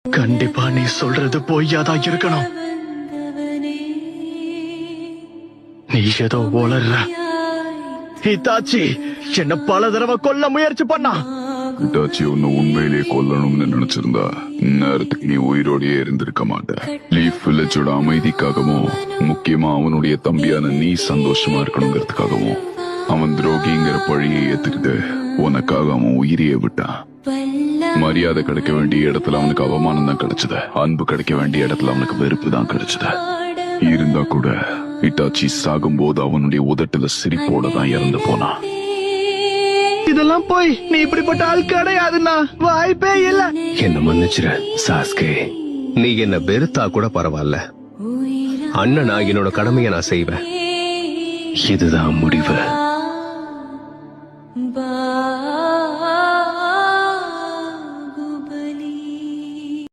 கண்டிப்பா நீ சொல்றது பொய்யாதான் இருக்கணும். நீ ஏதோ உளர்ற. ஹிதாச்சி என்ன பல தடவை கொல்ல முயற்சி பண்ணா. ஹிதாச்சி உன்னை உண்மையிலேயே கொல்லணும்னு நினைச்சிருந்தா நேரத்துக்கு நீ உயிரோடையே இருந்திருக்க மாட்ட. லீஃப் வில்லேஜோட அமைதிக்காகவும் முக்கியமா அவனுடைய தம்பியான நீ சந்தோஷமா இருக்கணுங்கிறதுக்காகவும் அவன் துரோகிங்கிற பழியை ஏத்துக்கிட்டு உனக்காக அவன் உயிரியே விட்டான். மரியாதை கிடைக்க வேண்டிய இடத்துல அவனுக்கு அவமானம் தான் கிடைச்சது. அன்பு கிடைக்க வேண்டிய இடத்துல அவனுக்கு வெறுப்பு தான் கிடைச்சது. இருந்தா கூட ஹிதாச்சி சாகும் போது அவனுடைய உதட்டுல சிரிப்போட தான் இறந்து போனான். இதெல்லாம் போய் நீ இப்படிப்பட்ட ஆள் கிடையாதுன்னா வாய்ப்பே இல்ல. என்ன மன்னிச்சிரு சாஸ்கே. நீ என்ன வெறுத்தா கூட பரவாயில்ல. அண்ணனா என்னோட கடமையை நான் செய்வேன். இதுதான் முடிவு.